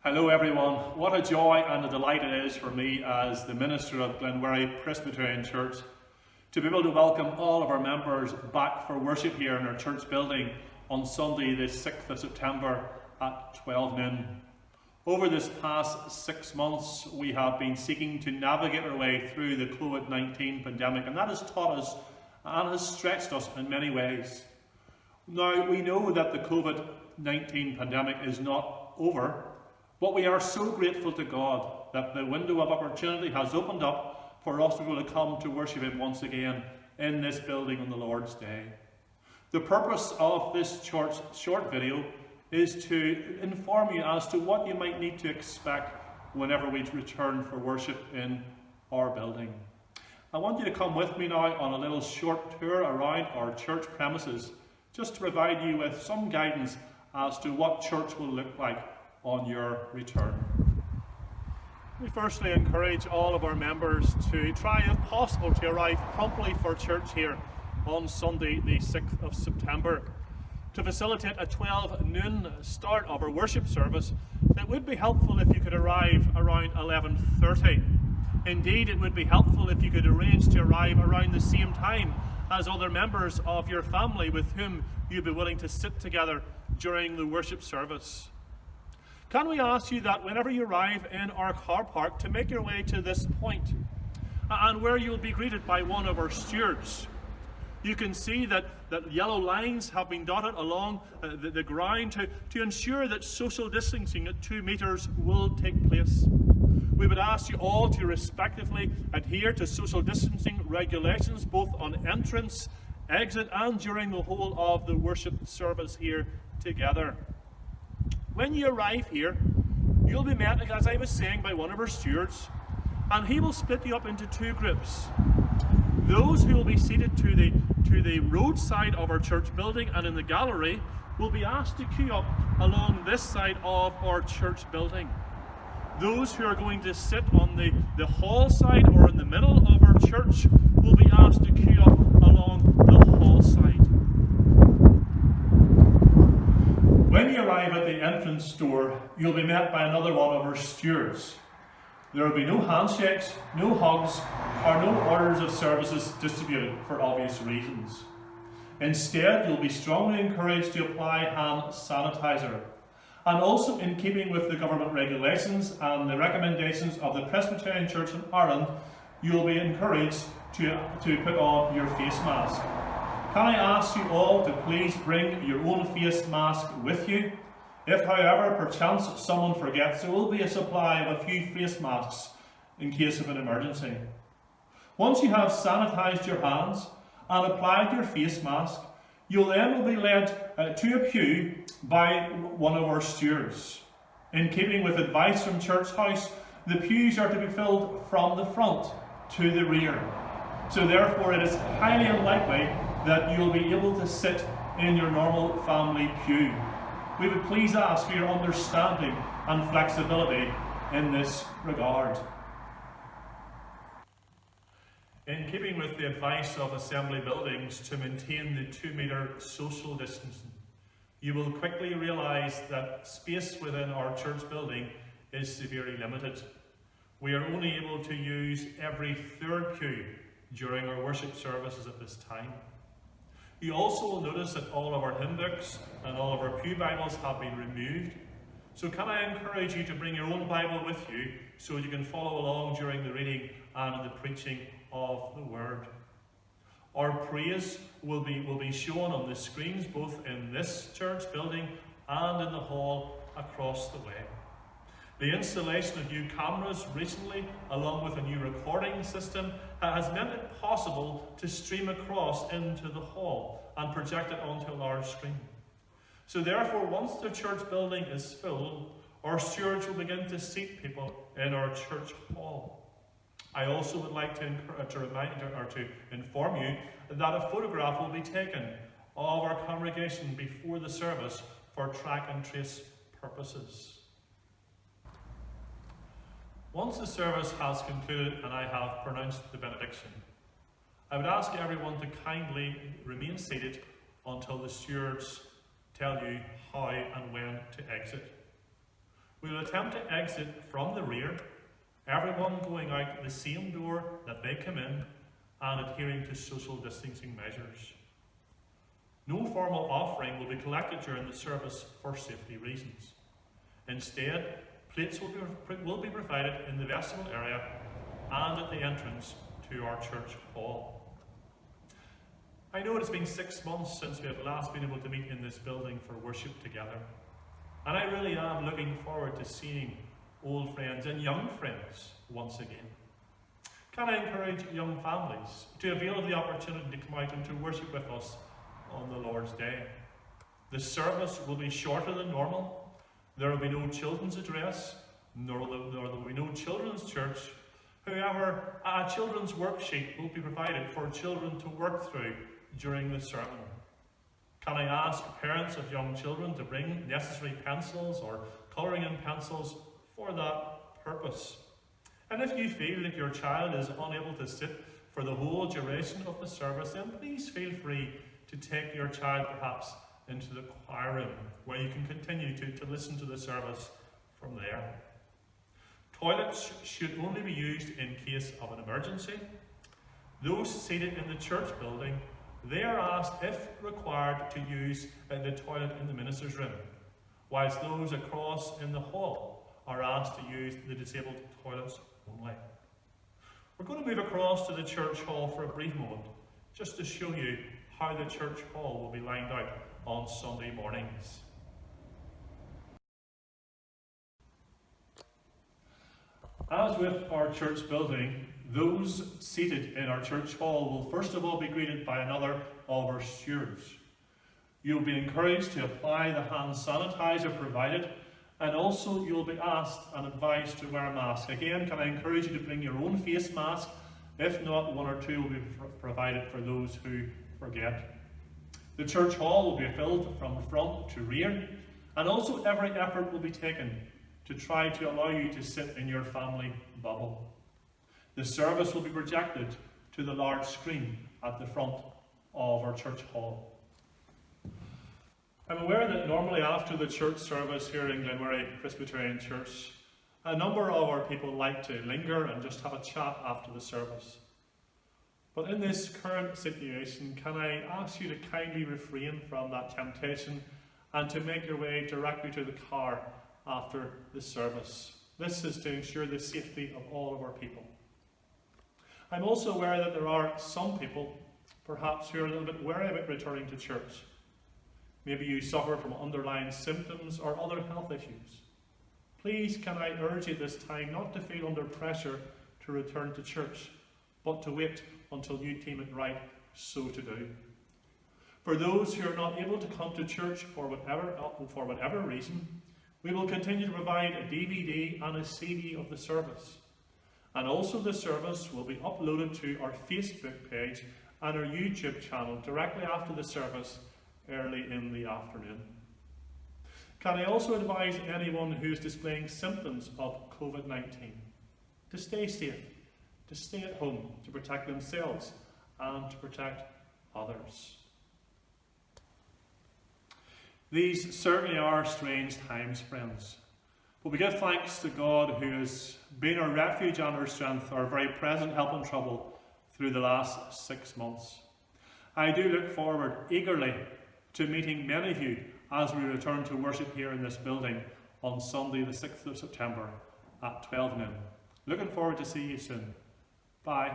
Hello everyone. What a joy and a delight it is for me as the minister of Glenwherry Presbyterian Church to be able to welcome all of our members back for worship here in our church building on Sunday the 6th of September at 12 noon. Over this past 6 months we have been seeking to navigate our way through the COVID-19 pandemic, and that has taught us and has stretched us in many ways. Now we know that the COVID-19 pandemic is not over, but we are so grateful to God that the window of opportunity has opened up for us to be able to come to worship Him once again in this building on the Lord's Day. The purpose of this short video is to inform you as to what you might need to expect whenever we return for worship in our building. I want you to come with me now on a little short tour around our church premises, just to provide you with some guidance as to what church will look like on your return. We firstly encourage all of our members to try, if possible, to arrive promptly for church here on Sunday the 6th of September. To facilitate a 12 noon start of our worship service, it would be helpful if you could arrive around 11:30. Indeed, it would be helpful if you could arrange to arrive around the same time as other members of your family with whom you'd be willing to sit together during the worship service. Can we ask you that whenever you arrive in our car park to make your way to this point, and where you'll be greeted by one of our stewards. You can see that yellow lines have been dotted along the ground to ensure that social distancing at 2 meters will take place. We would ask you all to respectively adhere to social distancing regulations both on entrance, exit and during the whole of the worship service here together. When you arrive here, you'll be met, as I was saying, by one of our stewards, and he will split you up into two groups. Those who will be seated to the roadside of our church building and in the gallery will be asked to queue up along this side of our church building. Those who are going to sit on the hall side or in the middle of our church will be asked to queue up along the hall side. When you arrive at the entrance door, you'll be met by another one of our stewards. There will be no handshakes, no hugs, or no orders of services distributed for obvious reasons. Instead, you'll be strongly encouraged to apply hand sanitizer. And also, in keeping with the government regulations and the recommendations of the Presbyterian Church in Ireland, you'll be encouraged to put on your face mask. Can I ask you all to please bring your own face mask with you? If, however, perchance someone forgets, there will be a supply of a few face masks in case of an emergency. Once you have sanitized your hands and applied your face mask, you'll then be led to a pew by one of our stewards. In keeping with advice from Church House, the pews are to be filled from the front to the rear. So therefore it is highly unlikely that you'll be able to sit in your normal family pew. We would please ask for your understanding and flexibility in this regard. In keeping with the advice of assembly buildings to maintain the 2 meter social distancing, you will quickly realise that space within our church building is severely limited. We are only able to use every third pew during our worship services at this time. You also will notice that all of our hymn books and all of our pew Bibles have been removed. So can I encourage you to bring your own Bible with you so you can follow along during the reading and the preaching of the Word. Our praise will be shown on the screens both in this church building and in the hall across the way. The installation of new cameras recently, along with a new recording system, has made it possible to stream across into the hall and project it onto a large screen. So therefore, once the church building is filled, our stewards will begin to seat people in our church hall. I also would like to inform you that a photograph will be taken of our congregation before the service for track and trace purposes. Once the service has concluded and I have pronounced the benediction, I would ask everyone to kindly remain seated until the stewards tell you how and when to exit. We will attempt to exit from the rear, everyone going out the same door that they come in and adhering to social distancing measures. No formal offering will be collected during the service for safety reasons. Instead, plates will be provided in the vestibule area and at the entrance to our church hall. I know it's been 6 months since we have last been able to meet in this building for worship together, and I really am looking forward to seeing old friends and young friends once again. Can I encourage young families to avail of the opportunity to come out and to worship with us on the Lord's Day? The service will be shorter than normal. There will be no children's address, nor will there be no children's church. However, a children's worksheet will be provided for children to work through during the sermon. Can I ask parents of young children to bring necessary pencils or colouring in pencils for that purpose? And if you feel that your child is unable to sit for the whole duration of the service, then please feel free to take your child perhaps into the choir room, where you can continue to listen to the service from there. Toilets should only be used in case of an emergency. Those seated in the church building, they are asked, if required, to use the toilet in the minister's room, whilst those across in the hall are asked to use the disabled toilets only. We're going to move across to the church hall for a brief moment, just to show you how the church hall will be lined out on Sunday mornings. As with our church building, those seated in our church hall will first of all be greeted by another of our stewards. You'll be encouraged to apply the hand sanitizer provided, and also you'll be asked and advised to wear a mask. Again, can I encourage you to bring your own face mask? If not, one or two will be provided for those who forget. The church hall will be filled from front to rear, and also every effort will be taken to try to allow you to sit in your family bubble. The service will be projected to the large screen at the front of our church hall. I'm aware that normally after the church service here in Glenwherry Presbyterian Church, a number of our people like to linger and just have a chat after the service. But in this current situation, can I ask you to kindly refrain from that temptation and to make your way directly to the car after the service? This is to ensure the safety of all of our people. I'm also aware that there are some people, perhaps, who are a little bit wary about returning to church. Maybe you suffer from underlying symptoms or other health issues. Please, can I urge you this time not to feel under pressure to return to church, but to wait until you deem it right so to do. For those who are not able to come to church for whatever reason, we will continue to provide a DVD and a CD of the service. And also the service will be uploaded to our Facebook page and our YouTube channel directly after the service, early in the afternoon. Can I also advise anyone who is displaying symptoms of COVID-19 to stay safe, to stay at home, to protect themselves and to protect others. These certainly are strange times, friends. But we give thanks to God, who has been our refuge and our strength, our very present help in trouble through the last 6 months. I do look forward eagerly to meeting many of you as we return to worship here in this building on Sunday the 6th of September at 12 noon. Looking forward to see you soon. Bye.